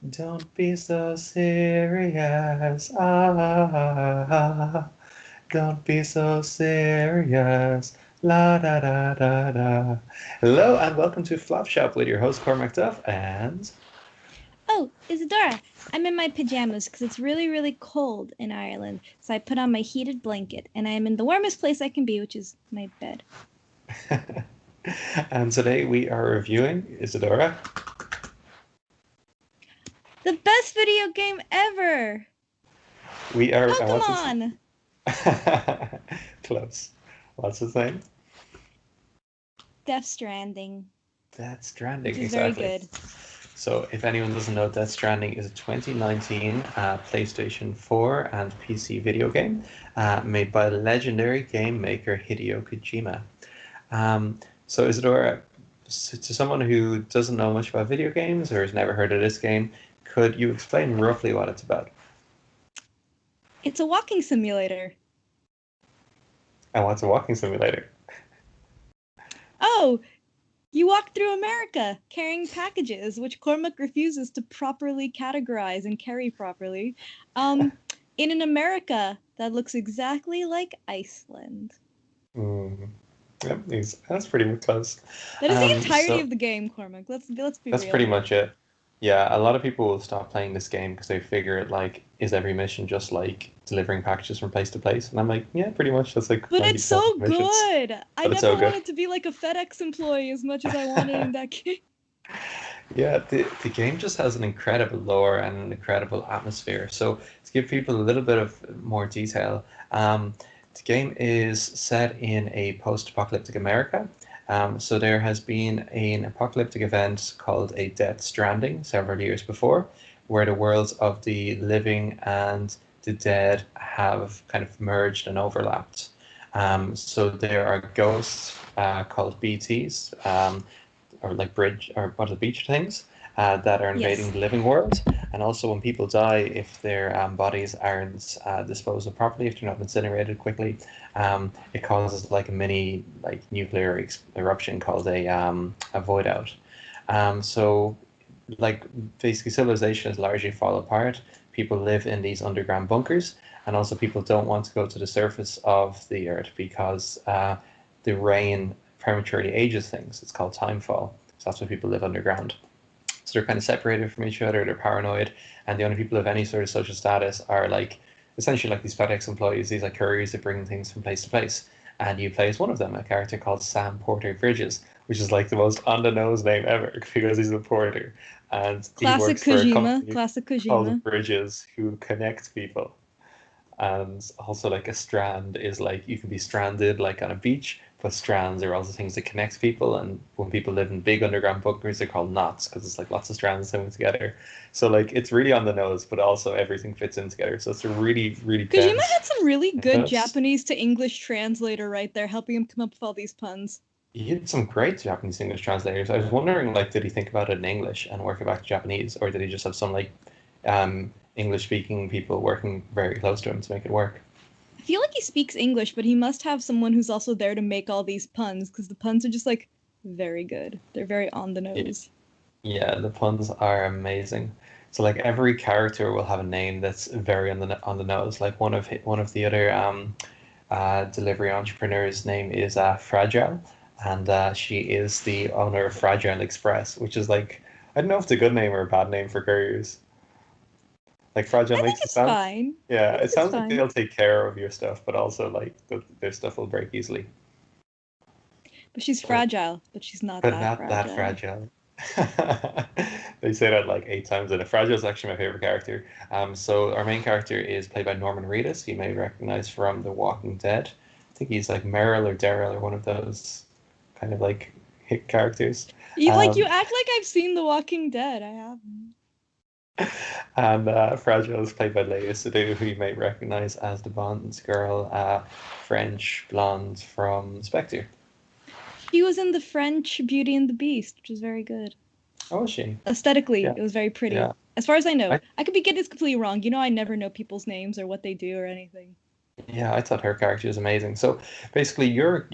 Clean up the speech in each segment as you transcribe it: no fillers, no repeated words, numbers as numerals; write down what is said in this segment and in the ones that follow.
Don't be so serious. Ah, don't be so serious. La da da da da. Hello and welcome to Flop Shop with your host Cormac Duff and Oh, Isadora, I'm in my pajamas because it's really, really cold in Ireland. So I put on my heated blanket and I am in the warmest place I can be, which is my bed. and today we are reviewing Isadora. The best video game ever! We are what's its Pokemon! close. What's its name? Death Stranding, Death which Stranding, is very exactly. good. So, if anyone doesn't know, Death Stranding is a 2019 PlayStation 4 and PC video game made by legendary game maker Hideo Kojima. Um, so, Isadora, to someone who doesn't know much about video games or has never heard of this game, could you explain roughly what it's about? It's a walking simulator. And what's a walking simulator? Oh, you walk through America carrying packages, which Cormac refuses to properly categorize and carry properly, in an America that looks exactly like Iceland. Mm. Yep, that's pretty close. That is the entirety So of the game, Cormac. Let's be that's real pretty here. much it. Yeah, a lot of people will stop playing this game because they figure it like, is every mission just like delivering packages from place to place? And I'm like, yeah, pretty much. That's like But it's 90% of so the missions. good. I But it's never so good. wanted to be like a FedEx employee as much as I wanted in that game. Yeah, the game just has an incredible lore and an incredible atmosphere. So to give people a little bit of more detail, the game is set in a post-apocalyptic America. So there has been an apocalyptic event called a Death Stranding several years before, where the worlds of the living and the dead have kind of merged and overlapped. So there are ghosts called BTs, or like bridge or what are the beach things that are invading Yes. the living world. And also, when people die, if their bodies aren't disposed of properly, if they're not incinerated quickly, it causes like a mini like nuclear eruption called a void out. So like basically civilization is largely fall apart. People live in these underground bunkers, and also people don't want to go to the surface of the earth because the rain prematurely ages things. It's called timefall. So that's why people live underground. So they're kind of separated from each other. They're paranoid, and the only people of any sort of social status are like essentially like these FedEx employees, these like couriers that bring things from place to place. And you play as one of them, a character called Sam Porter Bridges, which is like the most on the nose name ever because he's a porter, and he Classic works for a Kojima. company Classic called Kojima. Bridges who connect people. And also like a strand is like you can be stranded like on a beach, but strands are also things that connect people. And when people live in big underground bunkers, they're called knots because it's like lots of strands coming together. So like it's really on the nose, but also everything fits in together. So it's a really, really Kojima dense had some really good mythos. Japanese to English translator right there, helping him come up with all these puns. He had some great Japanese English translators. I was wondering, like, did he think about it in English and work it back to Japanese, or did he just have some like English speaking people working very close to him to make it work? I feel like he speaks English, but he must have someone who's also there to make all these puns, because the puns are just like very good. They're very on the Yeah, nose. yeah, the puns are amazing. So like every character will have a name that's very on the nose. Like one of the other delivery entrepreneur's name is Fragile, and she is the owner of Fragile Express, which is like I don't know if it's a good name or a bad name for couriers. Like Fragile I think makes it it's sound, fine. yeah, I it think it's sounds like fine. they'll take care of your stuff, but also like their stuff will break easily. But she's But fragile, but she's not but that not that fragile. fragile. They say that like eight times in it. Fragile is actually my favorite character. So our main character is played by Norman Reedus. You may recognize from The Walking Dead. I think he's like Meryl or Daryl or one of those kind of like hit characters. You Um, act like I've seen The Walking Dead. I haven't. and Fragile is played by Leia Sadu, who you may recognize as the Bond girl, French blonde from Spectre. She was in the French Beauty and the Beast, which is very good. Oh, is she? Aesthetically, Yeah, it was very pretty. yeah. As far as I know, I I could be getting this completely wrong. You know, I never know people's names or what they do or anything. Yeah, I thought her character was amazing. So basically, your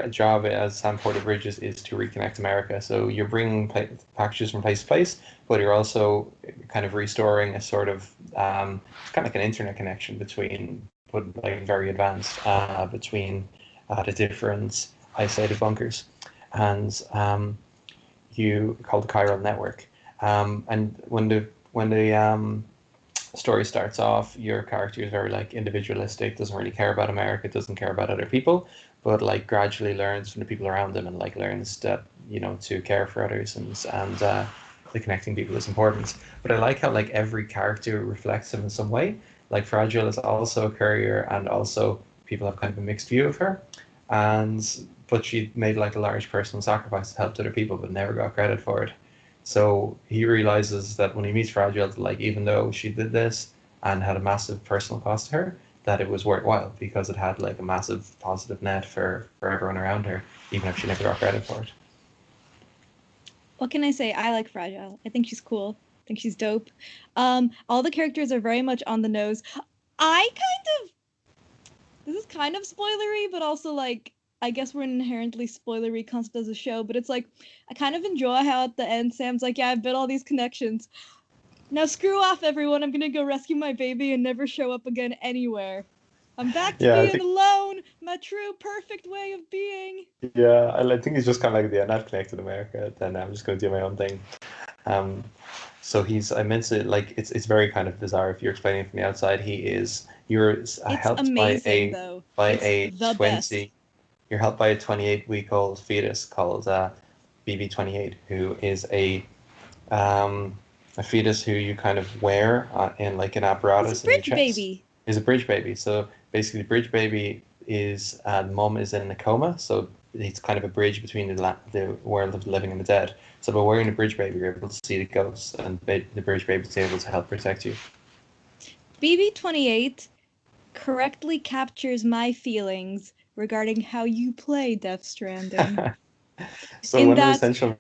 job as Sam Porter Bridges is to reconnect America. So you're bringing packages from place to place, but you're also kind of restoring a sort of it's kind of like an internet connection between, but like very advanced between the different isolated bunkers, and you call the chiral network. And when the story starts off, your character is very like individualistic, doesn't really care about America, doesn't care about other people, but like gradually learns from the people around them and like learns that to care for others and the connecting people is important. But I like how like every character reflects him in some way. Like Fragile is also a courier, and also people have kind of a mixed view of her, and but she made like a large personal sacrifice to help other people, but never got credit for it. So he realizes that when he meets Fragile, like even though she did this and had a massive personal cost to her, that it was worthwhile because it had like a massive positive net for everyone around her, even if she never got credit for it. What can I say? I like Fragile. I think she's cool. I think she's dope. All the characters are very much on the nose. I kind of this is kind of spoilery, but also like I guess we're an inherently spoilery concept as a show, but it's like I kind of enjoy how at the end Sam's like, yeah, I've built all these connections. Now screw off everyone. I'm gonna go rescue my baby and never show up again anywhere. I'm back to Yeah, I being think alone, my true perfect way of being. yeah, I think he's just kind of like, yeah, not connected to America, then I'm just going to do my own thing. Um, so I meant to like it's very kind of bizarre if you're explaining it from the outside. You're It's helped amazing though. by It's a the best. 20 you're helped by a 28-week-old fetus called BB28, who is a fetus who you kind of wear in like an He's a apparatus in your bridge chest. baby. Is a bridge baby. So basically, bridge baby is mom is in a coma, so it's kind of a bridge between the world of the living and the dead. So by wearing a bridge baby, you're able to see the ghosts, and the bridge baby is able to help protect you. BB28 correctly captures my feelings regarding how you play Death Stranding. So In one of the that essential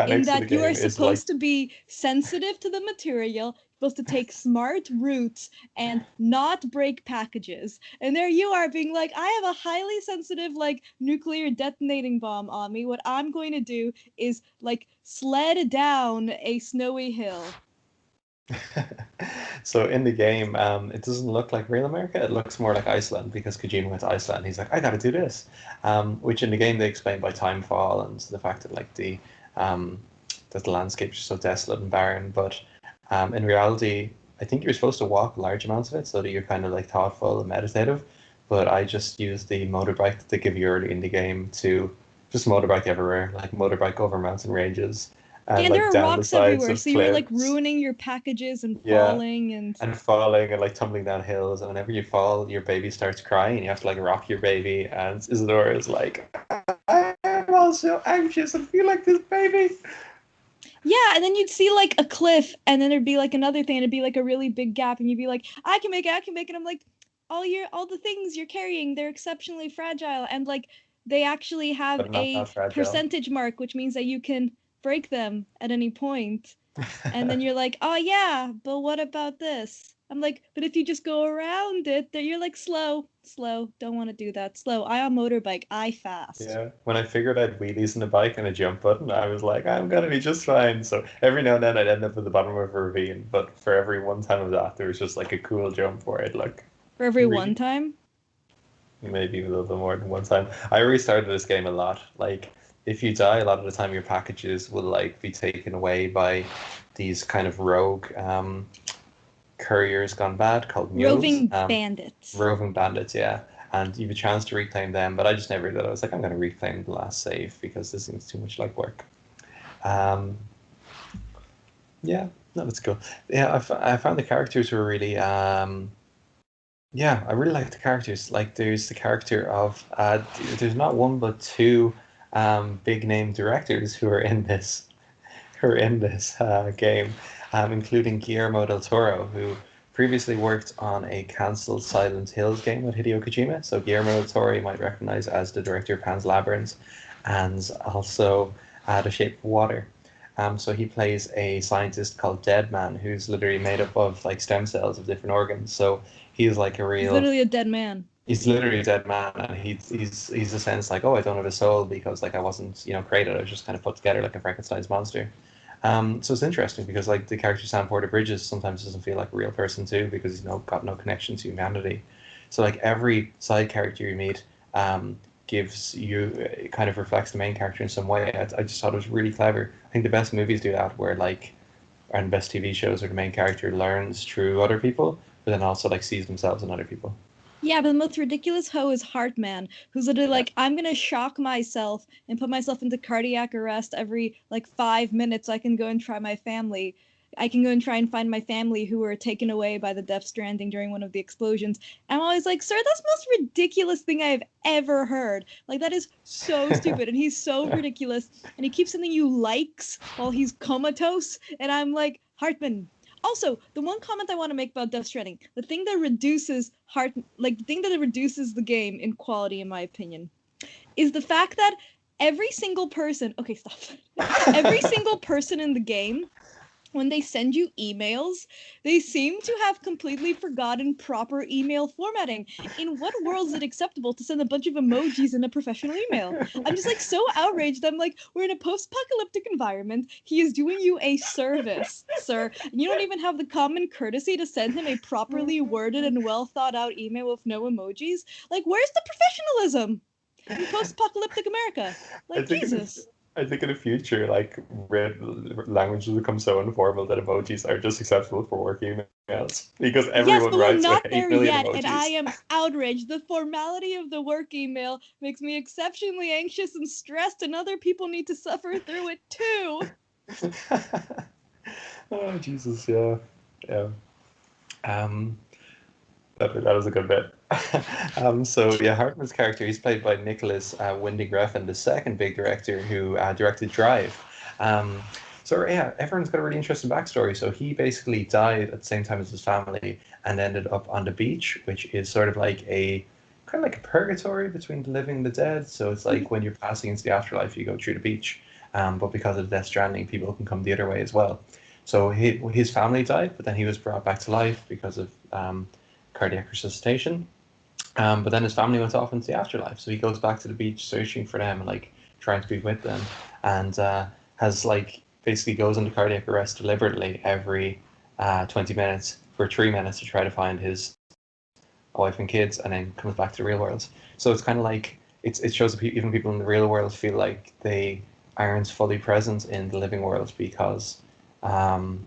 in mechanics of the that you are game is like supposed to be sensitive to the material, supposed to take smart routes and not break packages. And there you are being like, I have a highly sensitive like nuclear detonating bomb on me. What I'm going to do is like sled down a snowy hill. so in the game, it doesn't look like real America. It looks more like Iceland because Kojima went to Iceland. He's like, I got to do this, which in the game they explain by timefall and the fact that like um, that the landscapes are so desolate and barren. But in reality, I think you're supposed to walk large amounts of it so that you're kind of like thoughtful and meditative. But I just used the motorbike that they give you early in the game to just motorbike everywhere, like motorbike over mountain ranges Yeah, and and there like are down the rocks sides everywhere, of so you're like cliffs. ruining your packages and Yeah, falling and and falling and like tumbling down hills. And whenever you fall, your baby starts crying. And you have to like rock your baby. And Isadora is like, I'm also anxious and feel like this baby. yeah, and then you'd see like a cliff, and then there'd be like another thing, and it'd be like a really big gap, and you'd be like, I can make it, I can make it. I'm like, all the things you're carrying, they're exceptionally fragile, and like they actually have But not a that fragile. percentage mark, which means that you can break them at any point. And then you're like, oh yeah, but what about this? I'm like, but if you just go around it, then you're like slow, slow. Don't want to do that. Slow. I on motorbike. I fast. Yeah, when I figured I'd wheelies in the bike and a jump button, I was like, I'm gonna be just fine. So every now and then I'd end up at the bottom of a ravine, but for every one time of that, there was just like a cool jump where I'd like For every one really time. maybe a little bit more than one time. I restarted this game a lot. Like, if you die, a lot of the time your packages will like be taken away by these kind of rogue couriers gone bad called mules, Roving bandits. roving bandits. Yeah, and you have a chance to reclaim them, but I just never did. I was like, I'm going to reclaim the last save because this seems too much like work. Um, yeah, no, that's cool. Yeah, I found the characters were really yeah, I really like the characters. Like, there's the character of there's not one but two big name directors who are in this game, including Guillermo del Toro, who previously worked on a cancelled Silent Hills game with Hideo Kojima. So Guillermo del Toro you might recognize as the director of Pan's Labyrinth, and also The Shape of Water. So he plays a scientist called Deadman, who's literally made up of like stem cells of different organs. So he's like a He's real. literally a dead man. He's literally a dead man, and he's a sense like, oh, I don't have a soul because like I wasn't created. I was just kind of put together like a Frankenstein's monster. So it's interesting because like the character Sam Porter Bridges sometimes doesn't feel like a real person too because he's got no connection to humanity. So like every side character you meet gives you it kind of reflects the main character in some way. I just thought it was really clever. I think the best movies do that where like and best TV shows where the main character learns through other people, but then also like sees themselves in other people. Yeah, but the most ridiculous hoe is Heartman, who's literally Yeah. like, I'm gonna shock myself and put myself into cardiac arrest every like 5 minutes. I can go and try my family. I can go and try and find my family who were taken away by the Death Stranding during one of the explosions. I'm always like, sir, that's the most ridiculous thing I've ever heard. Like that is so stupid, and he's so ridiculous, and he keeps sending you likes while he's comatose, and I'm like, Hartman, also, the one comment I want to make about Death Stranding, the thing that reduces the game in quality, in my opinion, is the fact that every single person, okay, stop. Every single person in the game, when they send you emails, they seem to have completely forgotten proper email formatting. In what world is it acceptable to send a bunch of emojis in a professional email? I'm just like so outraged. I'm like, we're in a post-apocalyptic environment. He is doing you a service, sir. And you don't even have the common courtesy to send him a properly worded and well thought out email with no emojis. Like, where's the professionalism in post-apocalyptic America? I Like, think in Jesus. I think in the future, like red language will become so informal that emojis are just acceptable for work emails because Yes, everyone but we're writes with not there 8 million yet, and I emojis. am outraged. The formality of the work email makes me exceptionally anxious and stressed, and other people need to suffer through it too. Oh Jesus, yeah, yeah. Um, that was a good bit. So yeah, Hartman's character, he's played by Nicholas Winding Refn, the second big director who directed Drive. Um, so yeah, everyone's got a really interesting backstory. So he basically died at the same time as his family and ended up on the beach, which is sort of like a kind of like a purgatory between the living and the dead. So it's like when you're passing into the afterlife, you go through the beach. But because of Death Stranding, people can come the other way as well. So his family died, but then he was brought back to life because of cardiac resuscitation. But then his family went off into the afterlife, so he goes back to the beach searching for them and like trying to be with them, and has like basically goes into cardiac arrest deliberately every 20 minutes for 3 minutes to try to find his wife and kids, and then comes back to the real world. So it's kind of like it shows that even people in the real world feel like they aren't fully present in the living world um,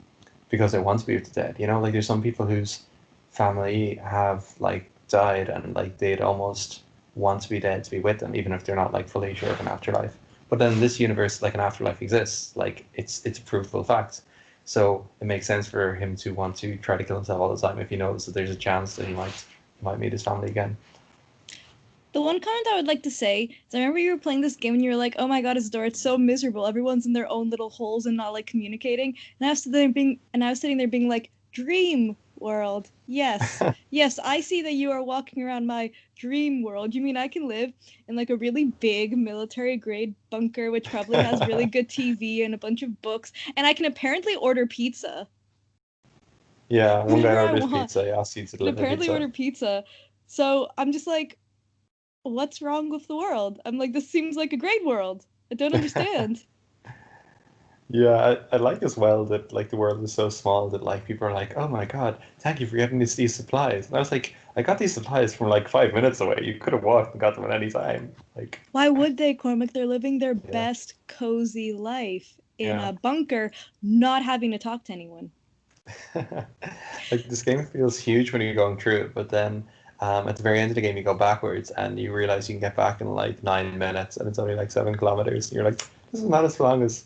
because they want to be with the dead. Like there's some people whose family have like died and like they'd almost want to be dead to be with them, even if they're not like fully sure of an afterlife. But then this universe, like an afterlife exists, like it's a provable fact. So it makes sense for him to want to try to kill himself all the time if he knows that there's a chance that he might meet his family again. The one comment I would like to say is I remember you were playing this game and you were like, oh my god, Isidore, it's so miserable. Everyone's in their own little holes and not like communicating. And I was sitting there being like, dream world. Yes. Yes, I see that you are walking around my dream world. You mean I can live in like a really big military grade bunker which probably has really good TV and a bunch of books, and I can apparently order pizza Yeah, one guy whenever I orders want. pizza. He asks you to And deliver apparently pizza. order pizza. So I'm just like, what's wrong with the world? I'm like, this seems like a great world. I don't understand. Yeah, I like as well that like the world is so small that like people are like, oh my God, thank you for getting these supplies. And I was like, I got these supplies from like 5 minutes away. You could have walked and got them at any time. Like, Why would they, Cormac? They're living their yeah, best cozy life in yeah. a bunker, not having to talk to anyone. Like this game feels huge when you're going through it, but then at the very end of the game you go backwards and you realize you can get back in like 9 minutes and it's only like 7 kilometers. And you're like, this is not as long as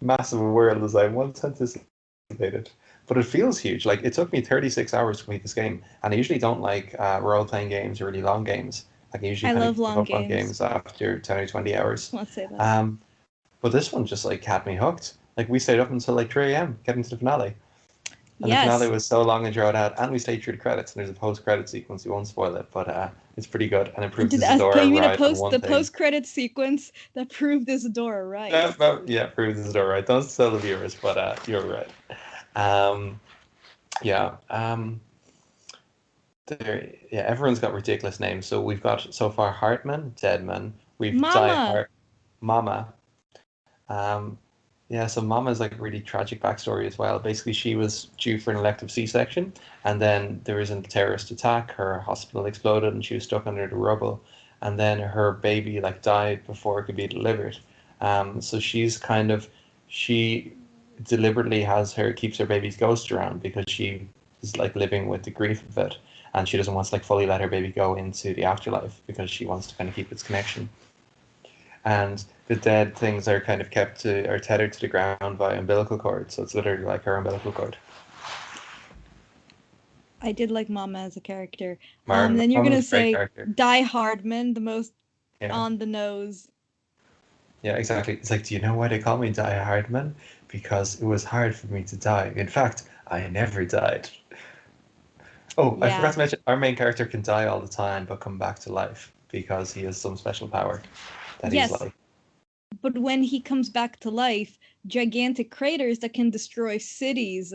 massive a world as I once anticipated. But it feels huge. Like it took me 36 hours to complete this game, and I usually don't like role-playing games or really long games. Like I usually I kind love of give long up on games. games after 10 or 20 hours. Let's say that. Um, but this one just like had me hooked. Like we stayed up until like 3 a.m. getting to the finale. And the finale Yes. was so long and drawn out, and we stayed through the credits. And there's a post-credit sequence. We won't spoil it, but it's pretty good, and it proves Okay, Isadora you mean right on the one thing. post credit sequence that proved Isadora right? Yeah, proves Isadora right. Don't tell the viewers, but you're right. Um, yeah. Yeah, everyone's got ridiculous names. So we've got so far Hartman, Deadman. We've Die Mama. Hard, Mama. Um, yeah, so Mama's like a really tragic backstory as well. Basically, she was due for an elective C-section, and then there was a terrorist attack. Her hospital exploded, and she was stuck under the rubble. And then her baby like died before it could be delivered. So she deliberately keeps her baby's ghost around because she is like living with the grief of it, and she doesn't want to like fully let her baby go into the afterlife because she wants to kind of keep its connection. And the dead things are kind of are tethered to the ground by umbilical cord, so it's literally like her umbilical cord. I did like Mama as a character. Mar Then you're gonna Mama's a great say character. Die Hardman, the most Yeah, on the nose. yeah, exactly. It's like, do you know why they call me Die Hardman? Because it was hard for me to die. In fact, I never died. Oh, I forgot Yeah. to mention, our main character can die all the time but come back to life because he has some special power that he's Yes, like, but when he comes back to life, gigantic craters that can destroy cities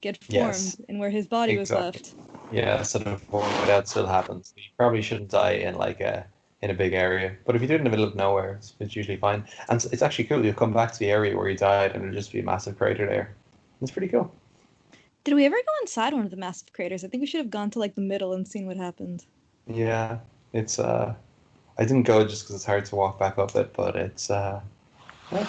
get yes, formed and where his body was exactly. left. Yeah, sort of that still happens. You probably shouldn't die in like a big area, but if you do it in the middle of nowhere, it's usually fine. And it's actually cool. You'll come back to the area where you died, and there'll just be a massive crater there. It's pretty cool. Did we ever go inside one of the massive craters? I think we should have gone to like the middle and seen what happened. Yeah, it's I didn't go just because it's hard to walk back up it, but it's a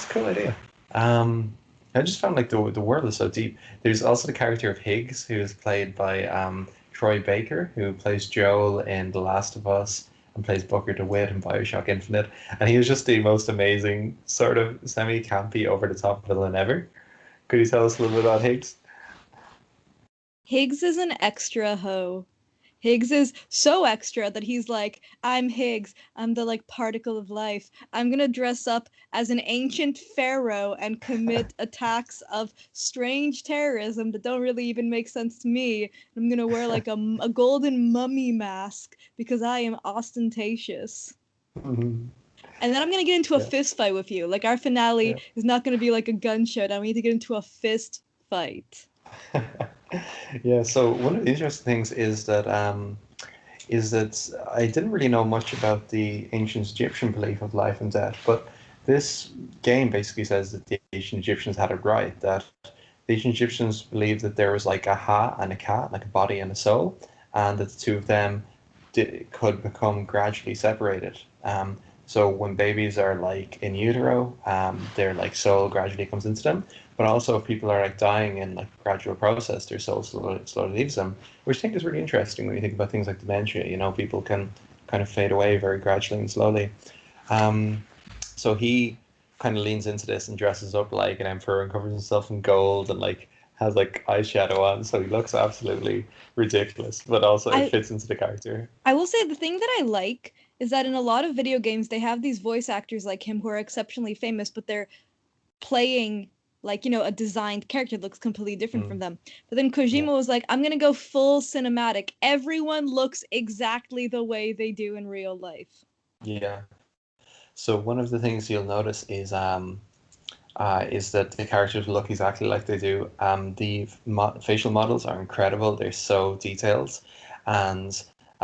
cool idea. Um, I just found like the world is so deep. There's also the character of Higgs, who is played by Troy Baker, who plays Joel in The Last of Us and plays Booker DeWitt in BioShock Infinite. And he was just the most amazing, sort of semi-campy, over the top villain ever. Could you tell us a little bit about Higgs? Higgs is an extra hoe. Higgs is so extra that he's like, I'm Higgs. I'm the like particle of life. I'm gonna dress up as an ancient pharaoh and commit attacks of strange terrorism that don't really even make sense to me. I'm gonna wear like a golden mummy mask because I am ostentatious. Mhm. And then I'm gonna get into a Yeah. fist fight with you. Like our finale Yeah. is not gonna be like a gun showdown. We need to get into a fist fight. Yeah, so one of the interesting things is that I didn't really know much about the ancient Egyptian belief of life and death, but this game basically says that the ancient Egyptians had it right, that the ancient Egyptians believed that there was like a ha and a ka, like a body and a soul, and that the two of them could become gradually separated. So when babies are like in utero, their like soul gradually comes into them. But also, if people are like dying in like gradual process, their soul slowly leaves them, which I think is really interesting when you think about things like dementia. You know, people can kind of fade away very gradually and slowly. Um, so he kind of leans into this and dresses up like an emperor and covers himself in gold and like has like eyeshadow on, so he looks absolutely ridiculous, but also it I fits into the character. I will say the thing that I like is that in a lot of video games they have these voice actors like him who are exceptionally famous, but they're playing like, a designed character that looks completely different Mm, from them. But then yeah, Kojima was like, I'm gonna go full cinematic. Everyone looks exactly the way they do in real life. yeah. So one of the things you'll notice is that the characters look exactly like they do. The facial models are incredible. They're so detailed, and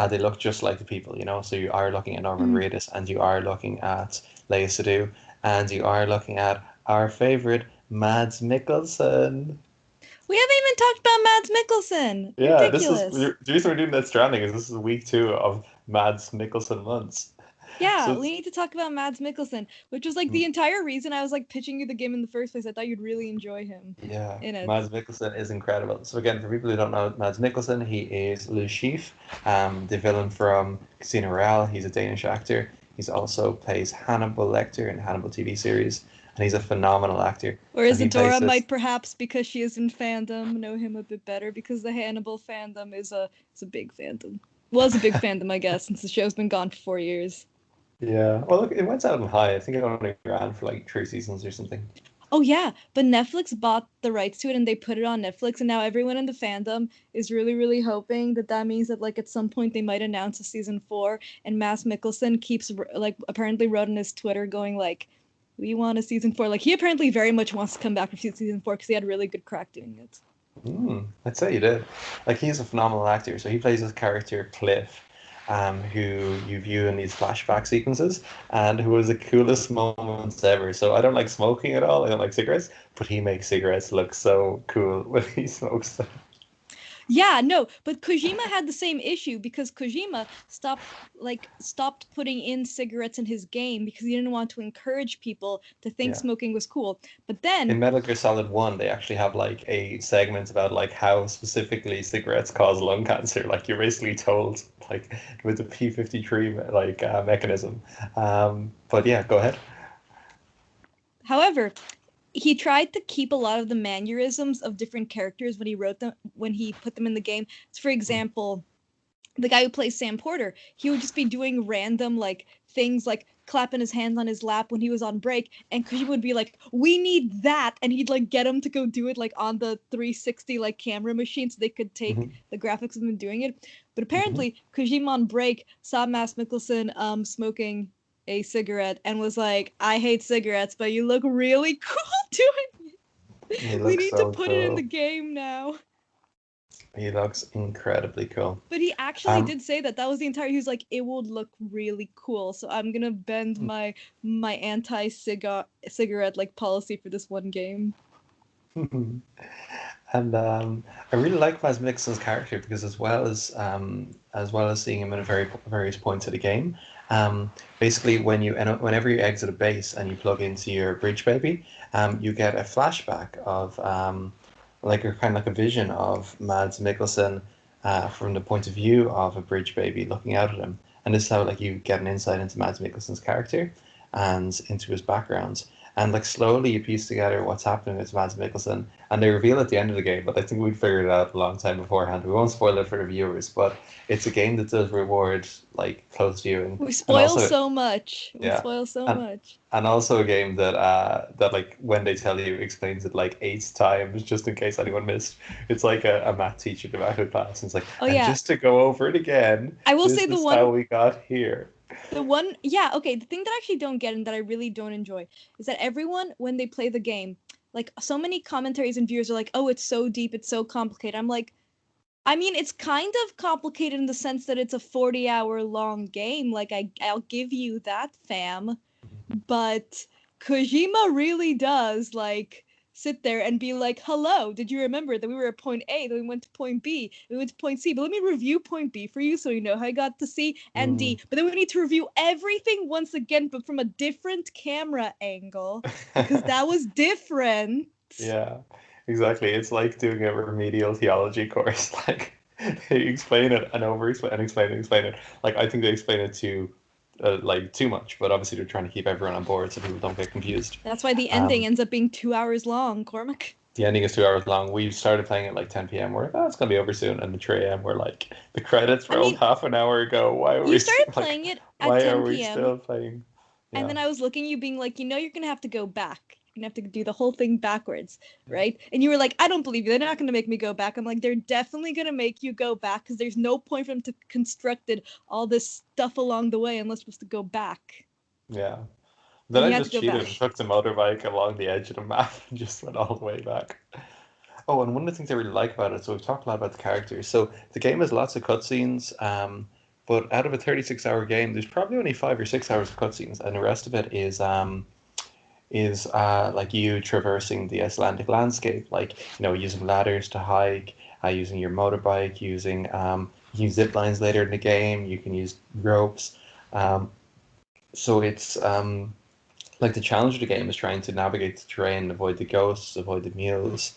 they look just like the people, you know. So you are looking at Norman Mm. Reedus, and you are looking at Leia Sadu, and you are looking at our favorite Mads Mikkelsen. We haven't even talked about Mads Mikkelsen. Yeah, Ridiculous. the reason we're doing that Stranding is this is week 2 of Mads Mikkelsen months. So Yeah, we it's, need to talk about Mads Mikkelsen, which was like the entire reason I was like pitching you the game in the first place. I thought you'd really enjoy him Yeah, in it. Mads Mikkelsen is incredible. So again, for people who don't know Mads Mikkelsen, he is Le Chiffre, the villain from Casino Royale. He's a Danish actor. He's also plays Hannibal Lecter in the Hannibal TV series, and he's a phenomenal actor. Or And he plays Isadora this. might perhaps, because she is in fandom, know him a bit better because the Hannibal fandom is a big fandom. Was a big fandom, I guess, since the show's been gone for 4 years. Yeah. Well, look, it went out on high. I think it only ran for like 3 seasons or something. Oh yeah, but Netflix bought the rights to it and they put it on Netflix, and now everyone in the fandom is really, really hoping that that means that like at some point they might announce a season 4. And Mads Mikkelsen keeps like apparently wrote on his Twitter going like, "We want a season 4." Like he apparently very much wants to come back for season 4 because he had really good crack doing it. I'd say you did. Like he's a phenomenal actor. So he plays this character Cliff, who you view in these flashback sequences, and who was the coolest moments ever. So I don't like smoking at all. I don't like cigarettes, but he makes cigarettes look so cool when he smokes them. Yeah, no, but Kojima had the same issue because Kojima stopped putting in cigarettes in his game because he didn't want to encourage people to think Yeah. smoking was cool. But then In Metal Gear Solid 1, they actually have like a segment about like how specifically cigarettes cause lung cancer. Like you're basically told like with the P53 like mechanism. But yeah, go ahead. however, he tried to keep a lot of the mannerisms of different characters when he put them in the game. So for example, the guy who plays Sam Porter, he would just be doing random like things like clapping his hands on his lap when he was on break, and Kojima would be like, "We need that," and he'd like get him to go do it like on the 360 like camera machine so they could take Hmm. the graphics of him doing it. But Hmm. apparently, Kojima on break saw Mads Mikkelsen smoking a cigarette and was like, "I hate cigarettes, but you look really cool doing He it. We looks need to so put it in the cool. game now." He looks incredibly cool. But he actually Um, did say that was the entire. He was like, it would look really cool, so I'm gonna bend my anti cigarette like policy for this one game. and I really like Mads Mikkelsen's character because as well as seeing him in various points of the game, basically whenever you exit a base and you plug into your bridge baby, you get a flashback of like a kind of like a vision of Mads Mikkelsen from the point of view of a bridge baby looking out at him, and this is how like you get an insight into Mads Mikkelsen's character and into his background. And like slowly you piece together what's happening with Mads Mikkelsen, and they reveal at the end of the game. But I think we'd figured it out a long time beforehand. We won't spoil it for the viewers, but it's a game that does reward like close viewing, We and spoil also so much. We yeah, spoil so and much. also a game that that like when they tell you explains it like 8 times just in case anyone missed. It's like a math teacher to math class. And it's like, Oh and yeah, just to go over it again, I will say this is how we got here. yeah, okay, the thing that I actually don't get and that I really don't enjoy is that everyone when they play the game, like so many commentaries and viewers are like, "Oh, it's so deep, it's so complicated." I'm like, I mean, it's kind of complicated in the sense that it's a 40-hour long game. Like I'll give you that, fam. But Kojima really does like sit there and be like, "Hello, did you remember that we were at point A, then we went to point B, we went to point C, but let me review point B for you so you know how I got to C and Mm. D. But then we need to review everything once again, but from a different camera angle because that was different." Yeah, exactly. It's like doing a remedial theology course. Like they explain it and over explain and explain and explain it. Like I think they explain it too, like too much. But obviously they're trying to keep everyone on board so people don't get confused. That's why the ending Um, ends up being 2 hours long, Cormac. the ending is 2 hours long. We started playing at like 10 p.m. We're like, oh, it's gonna be over soon. And at 3 a.m. we're like, the credits I rolled mean, half an hour ago. Why are you we started like, playing it at why are 10 we p.m. still playing? And Yeah. then I was looking at you being like, you're gonna have to go back. You're gonna have to do the whole thing backwards, right? And you were like, I don't believe you. They're not gonna make me go back. I'm like, they're definitely gonna make you go back because there's no point for them to constructed all this stuff along the way unless we're supposed to go back. Yeah. Then And I you had to just go cheated and back. took the motorbike along the edge of the map and just went all the way back. Oh, and one of the things I really like about it, so we've talked a lot about the characters. So the game has lots of cutscenes, but out of a 36-hour game, there's probably only 5 or 6 hours of cutscenes, and the rest of it is like you traversing the Icelandic landscape, like using ladders to hike, using your motorbike, you can use zip lines later in the game. You can use ropes. Um, so it's like the challenge of the game is trying to navigate the terrain, avoid the ghosts, avoid the mules,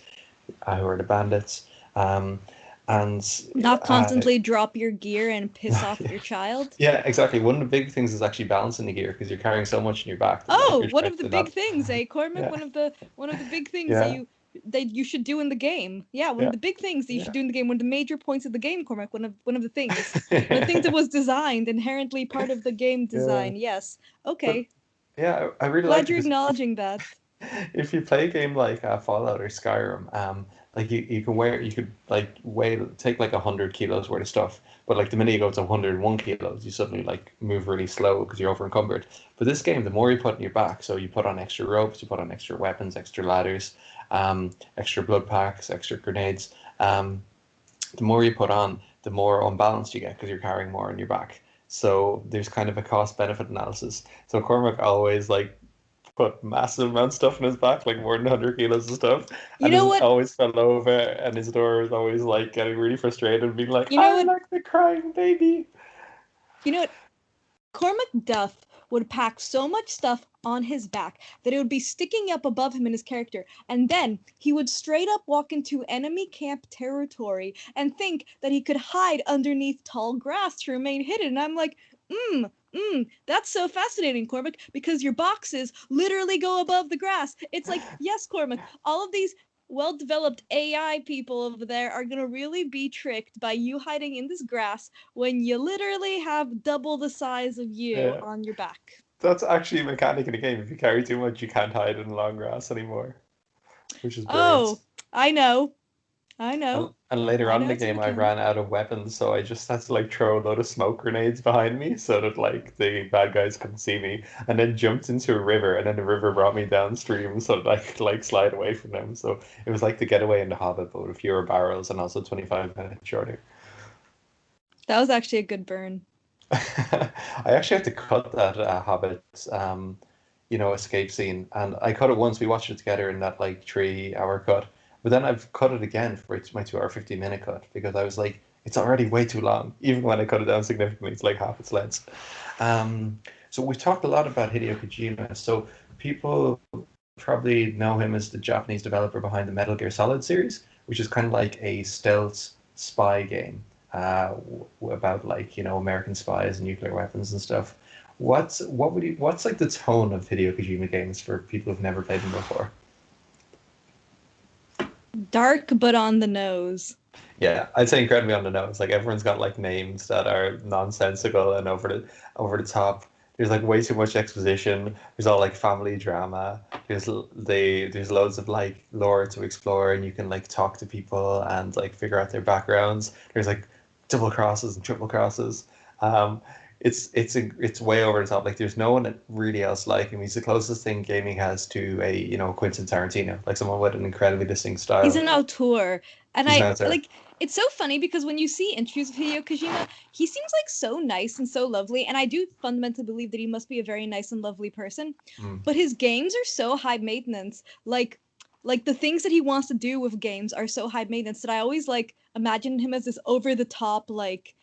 who are the bandits. Um, and Not uh, constantly drop your gear and piss off your child. yeah, exactly. One of the big things is actually balancing the gear because you're carrying so much in your back that like Oh, you're one trying of the to big not. things, eh, Cormac? Yeah, One of the big things yeah, that you should do in the game. Yeah, one of yeah, the big things that you should yeah. do in the game. One of the major points of the game, Cormac. One of the things. One of the things that was designed, inherently part of the game Yeah, design. Yes. but Okay. yeah, I really like Glad it you're because acknowledging that. if you play a game like Fallout or Skyrim, like you could like take like 100 kilos worth of stuff, but like the minute you go to 101 kilos, you suddenly like move really slow because you're over encumbered. But this game, the more you put in your back, so you put on extra ropes, you put on extra weapons, extra ladders, extra blood packs, extra grenades. The more you put on, the more unbalanced you get because you're carrying more on your back. So there's kind of a cost benefit analysis. So Cormac always like put massive amounts of stuff in his back, like more than 100 kilos of stuff, You and know his what? always fell over, and his door was always like getting really frustrated and being like, You know "I'm what? like the crying baby." You know what? Cormac Duff would pack so much stuff on his back that it would be sticking up above him in his character, and then he would straight up walk into enemy camp territory and think that he could hide underneath tall grass to remain hidden. And I'm like, that's so fascinating, Cormac, because your boxes literally go above the grass. It's like, yes, Cormac, all of these well-developed AI people over there are gonna really be tricked by you hiding in this grass when you literally have double the size of you Yeah, on your back. that's actually a mechanic in the game. If you carry too much, you can't hide in long grass anymore, which is brilliant. Oh, I know. I know. And later I on in know the it's a game, I mechanic. ran out of weapons, so I just had to like throw a load of smoke grenades behind me so that like the bad guys couldn't see me, and then jumped into a river, and then the river brought me downstream so that I could like slide away from them. So it was like the getaway in the Hobbit, but with fewer barrels and also 25 minutes shorter. That was actually a good burn. I actually had to cut that Hobbit, escape scene, and I cut it once. We watched it together in that like 3 hour cut, but then I've cut it again for my 2 hour 50 minute cut because I was like, it's already way too long. Even when I cut it down significantly, it's like half its length. Um, so we've talked a lot about Hideo Kojima. So people probably know him as the Japanese developer behind the Metal Gear Solid series, which is kind of like a stealth spy game about like American spies and nuclear weapons and stuff. What's like the tone of Hideo Kojima games for people who've never played them before? Dark but on the nose. Yeah, I'd say incredibly on the nose. Like everyone's got like names that are nonsensical and over the top. There's like way too much exposition. There's all like family drama. There's loads of like lore to explore, and you can like talk to people and like figure out their backgrounds. There's like double crosses and triple crosses. Um, it's way over the top. Like there's no one really else like him. He's the closest thing gaming has to a Quentin Tarantino, like someone with an incredibly distinct He's style. an auteur. And He's an I author. like it's so funny because when you see interviews with Hideo Kojima, he seems like so nice and so lovely. And I do fundamentally believe that he must be a very nice and lovely person. Mm. But his games are so high maintenance. Like the things that he wants to do with games are so high maintenance that I always like imagine him as this over the top, like,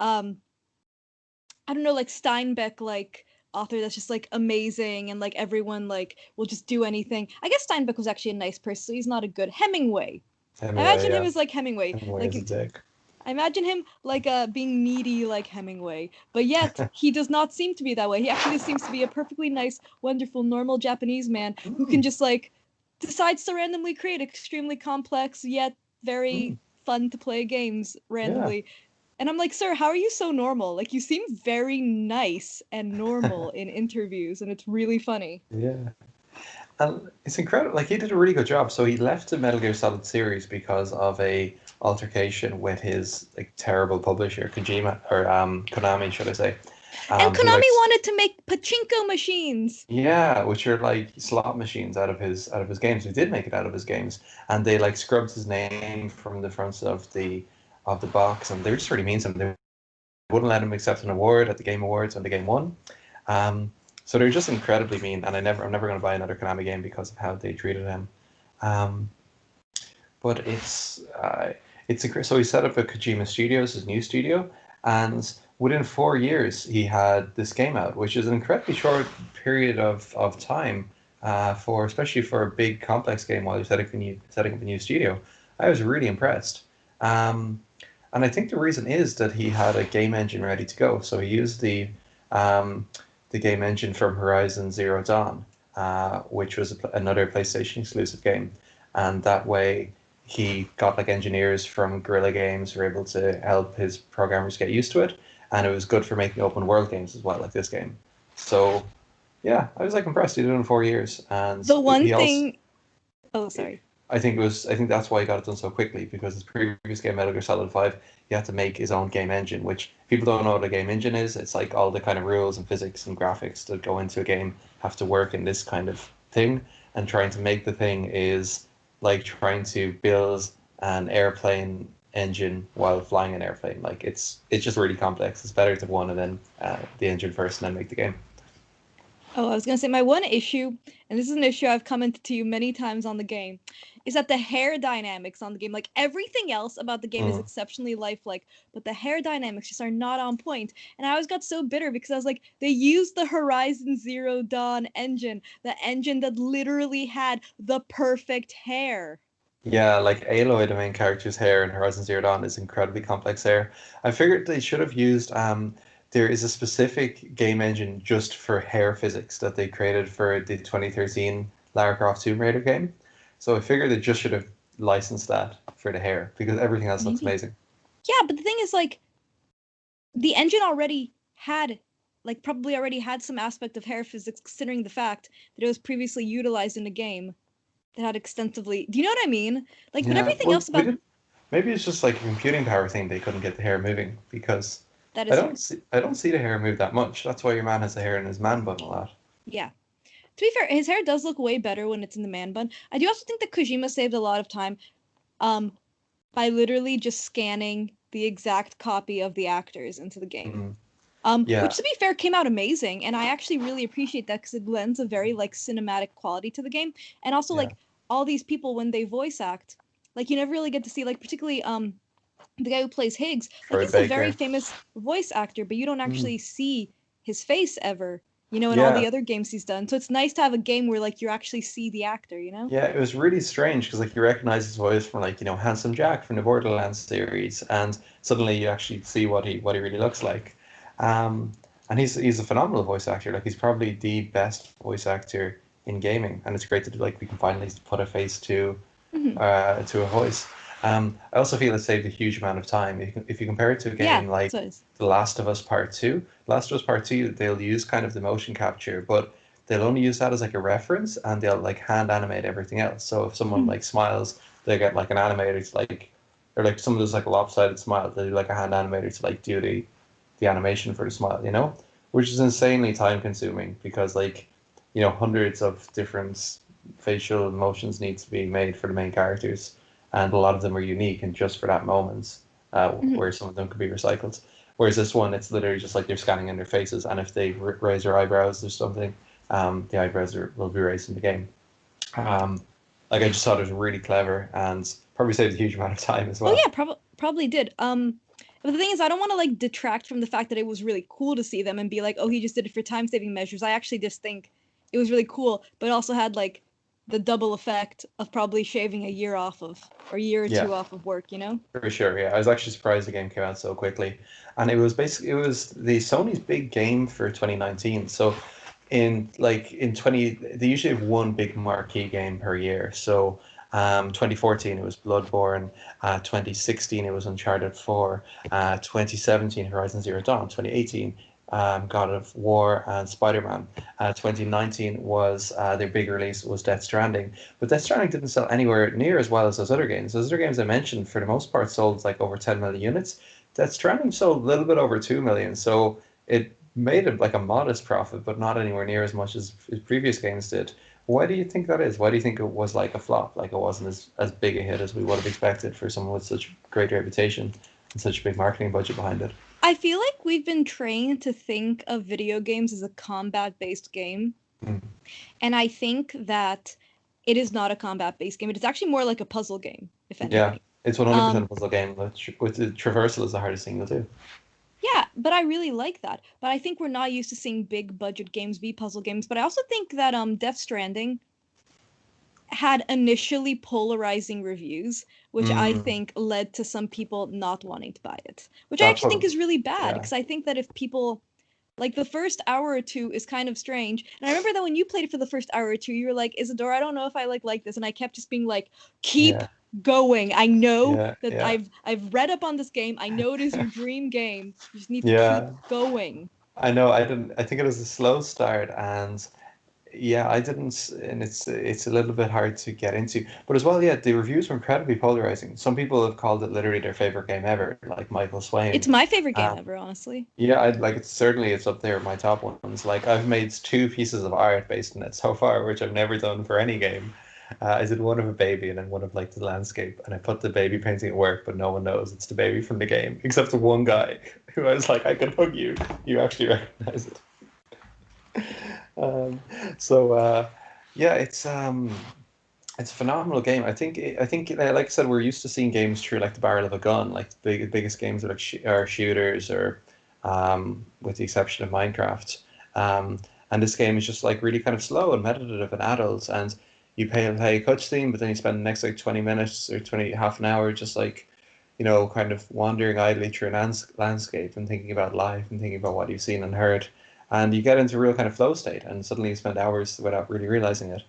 um I don't know, like Steinbeck, like author that's just like amazing and like everyone like will just do anything. I guess Steinbeck was actually a nice person, so he's not a good Hemingway. I Hemingway, imagine him yeah. as like Hemingway. Hemingway is a Like dick. I imagine him like being needy like Hemingway. But yet he does not seem to be that way. He actually seems to be a perfectly nice, wonderful, normal Japanese man who can Mm, just like decides to randomly create extremely complex yet mm, very fun to play games yeah. randomly. And I'm like, sir, how are you so normal? Like, you seem very nice and normal in interviews, and it's really funny. Yeah. And it's incredible. Like he did a really good job. So he left the Metal Gear Solid series because of a altercation with his like terrible publisher, Kojima or Konami, should I say? And Who Konami likes wanted to make pachinko machines. yeah, which are like slot machines out of his games. He did make it out of his games, and they like scrubbed his name from the front of the box, and they were just really mean to him. They wouldn't let him accept an award at the Game Awards when the game won. Um, so they're just incredibly mean, and I'm never going to buy another Konami game because of how they treated him. Um, but so he set up a Kojima Studios, his new studio, and within 4 years he had this game out, which is an incredibly short period of time for especially for a big complex game while you're setting up a new studio. I was really impressed. Um, and I think the reason is that he had a game engine ready to go. So he used um, the game engine from Horizon Zero Dawn, which was another PlayStation exclusive game. And that way he got like engineers from Guerrilla Games who were able to help his programmers get used to it. And it was good for making open world games as well, like this game. So yeah, I was like impressed. He did it in 4 years. And The one he also thing. Oh, sorry. I think that's why he got it done so quickly because his previous game, Metal Gear Solid 5, he had to make his own game engine, which people don't know what a game engine is. It's like all the kind of rules and physics and graphics that go into a game have to work in this kind of thing. and trying to make the thing is like trying to build an airplane engine while flying an airplane. Like it's just really complex. It's better to have one and then the engine first and then make the game. Oh, I was gonna say my one issue, and this is an issue I've commented to you many times on the game, is that the hair dynamics on the game, like everything else about the game is Mm. exceptionally lifelike, but the hair dynamics just are not on point. And I always got so bitter because I was like, they used the Horizon Zero Dawn engine, the engine that literally had the perfect hair. Yeah, like Aloy, the main character's hair in Horizon Zero Dawn is incredibly complex hair. I figured they should have used there is a specific game engine just for hair physics that they created for the 2013 Lara Croft Tomb Raider game. So I figured they just should have licensed that for the hair because everything else looks Maybe. amazing. Yeah, but the thing is, like, the engine already had, like, probably already had some aspect of hair physics, considering the fact that it was previously utilized in a game that had extensively. Do you know what I mean? Like, but Yeah, everything well, else we about did. Maybe it's just like a computing power thing. They couldn't get the hair moving because that is fair. I don't see the hair move that much. That's why your man has the hair in his man bun a lot. Yeah. To be fair, his hair does look way better when it's in the man bun. I do also think that Kojima saved a lot of time, um, by literally just scanning the exact copy of the actors into the game. Mm. Which Yeah, to be fair came out amazing, and I actually really appreciate that because it lends a very like cinematic quality to the game, and also yeah. like all these people when they voice act, like you never really get to see like particularly the guy who plays Higgs, like Troy he's a very Baker. famous voice actor, but you don't Mm. actually see his face ever, in all Yeah, the other games he's done. So it's nice to have a game where like you actually see the actor. yeah. It was really strange because like you recognize his voice from like Handsome Jack from the Borderlands series, and suddenly you actually see what he really looks like. Um, and he's a phenomenal voice actor. Like he's probably the best voice actor in gaming, and it's great that like we can finally put a face Hmm. to a voice. I also feel it saved a huge amount of time. If you compare it to a Yeah, game so like it's The Last of Us Part 2, Last of Us Part 2, they'll use kind of the motion capture, but they'll only use that as like a reference and they'll like hand animate everything else. So if someone mhm. like smiles, they get like an animator to like, or like someone does like a lopsided smile, they do like a hand animator to like do the animation for the smile, which is insanely time consuming because like, hundreds of different facial emotions need to be made for the main characters, and a lot of them are unique and just for that moment, Mhm. where some of them could be recycled. Whereas this one, it's literally just like they're scanning in their faces, and if they raise their eyebrows or something, the eyebrows will be raised in the game. Um, like I just thought it was really clever and probably saved a huge amount of time as Oh well. yeah, probably did. But the thing is, I don't want to like detract from the fact that it was really cool to see them and be like, oh, he just did it for time saving measures. I actually just think it was really cool, but it also had like the double effect of probably shaving a year off of, or a year or Yeah, two off of work. for sure. Yeah, I was actually surprised the game came out so quickly, and it was the Sony's big game for 2019. So in 20 they usually have one big marquee game per year. So 2014 it was Bloodborne, 2016 it was Uncharted 4, 2017 Horizon Zero Dawn, 2018 God of War and Spider-Man. 2019 was their big release was Death Stranding, but Death Stranding didn't sell anywhere near as well as those other games. Those other games I mentioned, for the most part, sold like over 10 million units. Death Stranding sold a little bit over 2 million, so it made it like a modest profit, but not anywhere near as much as previous games did. Why do you think that is? Why do you think it was like a flop? Like it wasn't as big a hit as we would have expected for someone with such great reputation and such a big marketing budget behind it? I feel like we've been trained to think of video games as a combat-based game, Mm. and I think that it is not a combat-based game. It is actually more like a puzzle game, if Yeah, anything. it's 100% Um, a puzzle game. With the traversal is the hardest thing to do. Yeah, but I really like that. But I think we're not used to seeing big budget games be puzzle games. But I also think that Death Stranding had initially polarizing reviews, which I Mm, think led to some people not wanting to buy it. Which I that actually think put, is really bad yeah, because I think that if people like the first hour or two is kind of strange. And I remember that when you played it for the first hour or two, you were like, Isadora, I don't know if I like this. And I kept just being like, keep yeah, going. I know yeah, that yeah, I've read up on this game. I know it is your dream game. You just need to keep yeah. going. I know. I didn't. I think it was a slow start, and Yeah, I didn't, and it's a little bit hard to get into. But as well, yeah, the reviews were incredibly polarizing. Some people have called it literally their favorite game ever, like Michael It's Swain. my favorite game Um, ever, honestly. yeah, I like it's certainly it's up there with my top ones. Like I've made two pieces of art based on it so far, which I've never done for any game. I did one of a baby and then one of like the landscape, and I put the baby painting at work, but no one knows it's the baby from the game, except the one guy who I was like, I could hug you. You actually recognize it. Um, so yeah, it's a phenomenal game. I think like I said, we're used to seeing games through like the barrel of a gun. Like the biggest games are like are shooters, or with the exception of Minecraft. Um, and this game is just like really kind of slow and meditative and adult. And you play a cutscene, but then you spend the next like 20 minutes or 20 half an hour just like kind of wandering idly through a landscape and thinking about life and thinking about what you've seen and heard. And you get into a real kind of flow state, and suddenly you spend hours without really realizing it.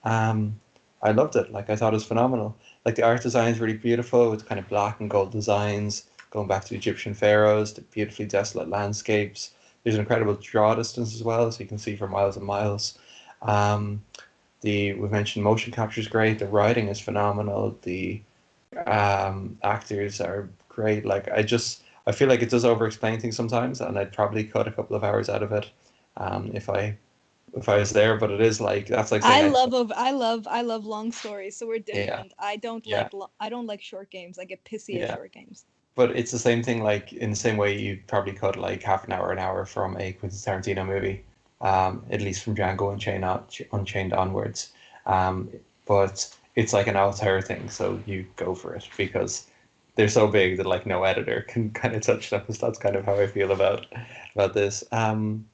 Um, I loved it. Like I thought it was phenomenal. Like the art design is really beautiful with kind of black and gold designs, going back to Egyptian pharaohs, the beautifully desolate landscapes. There's an incredible draw distance as well, so you can see for miles and miles. Um, the we mentioned motion capture is great. The writing is phenomenal. The actors are great. Like I feel like it does over explain things sometimes, and I'd probably cut a couple of hours out of it if I was there. But it is like that's like saying I love long stories, so we're yeah, different. I don't yeah, like I don't like short games. I get pissy at yeah. short games. But it's the same thing. Like in the same way, you'd probably cut like half an hour from a Quentin Tarantino movie, at least from Django Unchained onwards. Um, but it's like an auteur thing, so you go for it because they're so big that like no editor can kind of touch them. So that's kind of how I feel about this. And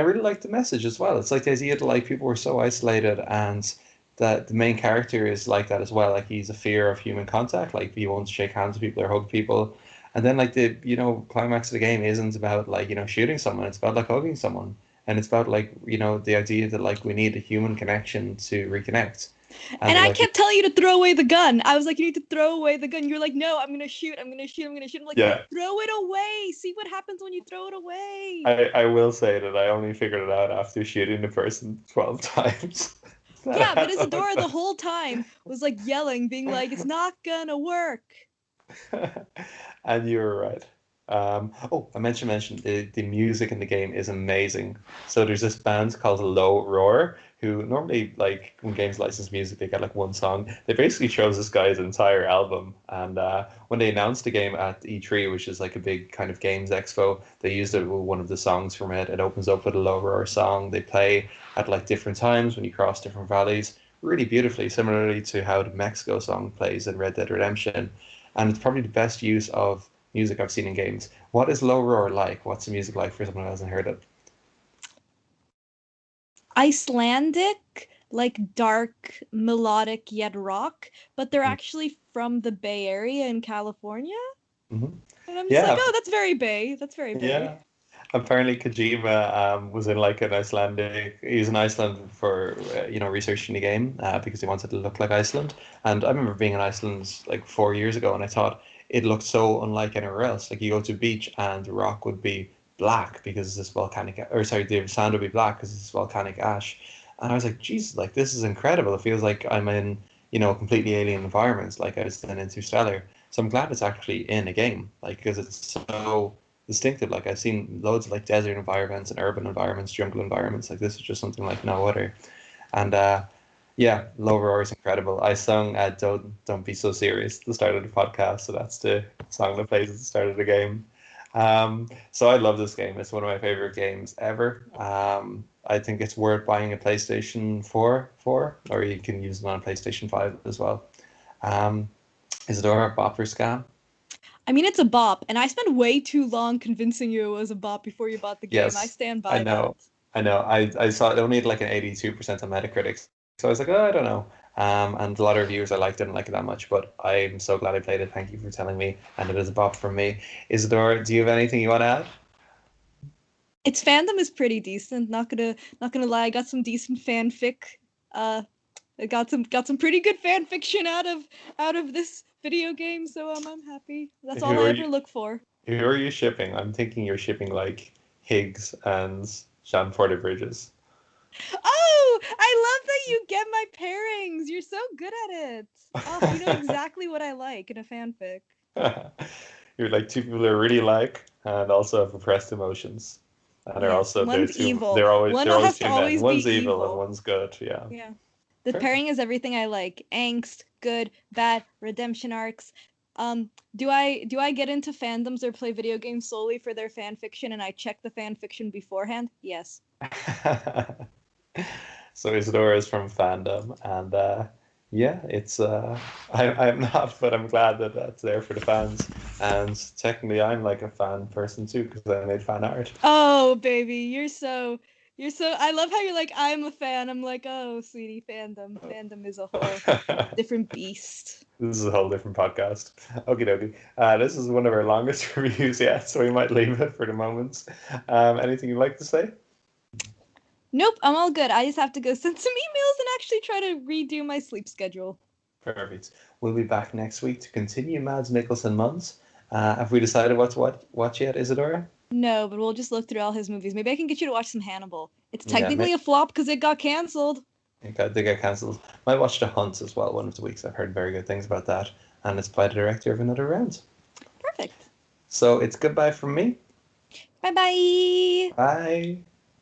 I really like the message as well. It's like the idea that like people were so isolated, and that the main character is like that as well. Like he's a fear of human contact. Like he won't shake hands with people or hug people. And then like the climax of the game isn't about like shooting someone. It's about like hugging someone, and it's about like the idea that like we need a human connection to reconnect, and And that I like kept telling you to throw away the gun. I was like, you need to throw away the gun. You're like, no, I'm gonna shoot. I'm gonna shoot. I'm gonna shoot. I'm like, yeah. throw it away. See what happens when you throw it away. I will say that I only figured it out after shooting the person 12 times. Yeah, but Isadora the whole time was like yelling, being like, it's not gonna work. And you were right. Oh, I mentioned the music in the game is amazing. So there's this band called Low Roar who normally like when games license music they get like one song. They basically chose this guy's entire album, and when they announced the game at E3, which is like a big kind of games expo, they used it with one of the songs from it. It opens up with a Low Roar song. They play at like different times when you cross different valleys, really beautifully, similarly to how the Mexico song plays in Red Dead Redemption, and it's probably the best use of music I've seen in games. What is Low Roar like? What's the music like for someone who hasn't heard it? Icelandic, like dark, melodic yet rock, but they're Mm. actually from the Bay Area in California. Hmm. And I'm just like, Yeah, oh, that's very Bay. That's very Bay. yeah. Apparently, Kojima was in like an Icelandic. He was in Iceland for researching the game because he wanted to look like Iceland. And I remember being in Iceland like 4 years ago, and I thought it looked so unlike anywhere else. Like you go to a beach, and the rock would be black because it's this volcanic, or sorry, the sand would be black because it's this volcanic ash. And I was like, Jesus, like this is incredible. It feels like I'm in completely alien environments, like I was in Interstellar. So I'm glad it's actually in a game, like because it's so distinctive. Like I've seen loads of like desert environments and urban environments, jungle environments. Like this is just something like no other. And yeah, Low Roar is incredible. I sung "Don't Be So Serious" at the start of the podcast, so that's the song that plays at the start of the game. So I love this game. It's one of my favorite games ever. I think it's worth buying a PlayStation 4 for, or you can use it on a PlayStation 5 as well. Um, Isadora, bop or scam? I mean, it's a bop, and I spent way too long convincing you it was a bop before you bought the game. I Yes, stand I by that. know. I know. I saw it only had like an 82% on Metacritic. So I was like, oh, I don't know. And a lot of reviewers I liked didn't like it that much, but I'm so glad I played it. Thank you for telling me. And it is a bop from me. Isadora, do you have anything you want to add? Its fandom is pretty decent. Not gonna lie, I got some decent fanfic. I got some pretty good fan fiction out of this video game, so I'm happy. That's all Who I are ever you look for. who are you shipping? I'm thinking you're shipping like Higgs and Jean Porter Bridges. Oh, I love that you get my pairings. You're so good at it. Oh, you know exactly what I like in a fanfic. You're like two people who are really like and also have repressed emotions. And are Yes, also one's evil. One they're always has to two men. always be One's evil and evil. one's good. Yeah. Yeah. The Perfect. pairing is everything I like. Angst, good, bad, redemption arcs. Do I get into fandoms or play video games solely for their fan fiction and I check the fan fiction beforehand? Yes. So Isadora is from fandom, and yeah, it's I'm not, but I'm glad that that's there for the fans. And technically, I'm like a fan person too because I made fan art. Oh, baby, you're so I love how you're like I'm a fan. I'm like, "Oh, sweetie, fandom. Fandom is a whole different beast." This is a whole different podcast. Okie dokie. This is one of our longest reviews yet, so we might leave it for the moment. Anything you'd like to say? Nope, I'm all good. I just have to go send some emails and actually try to redo my sleep schedule. Perfect. We'll be back next week to continue Mads Mikkelsen months. Have we decided what to watch yet, Isadora? No, but we'll just look through all his movies. Maybe I can get you to watch some Hannibal. It's Yeah, technically a flop because it got canceled. they get cancelled. Might watch The Hunt as well one of the weeks. I've heard very good things about that. And it's by the director of Another Round. Perfect. So it's goodbye from me. Bye bye. Bye.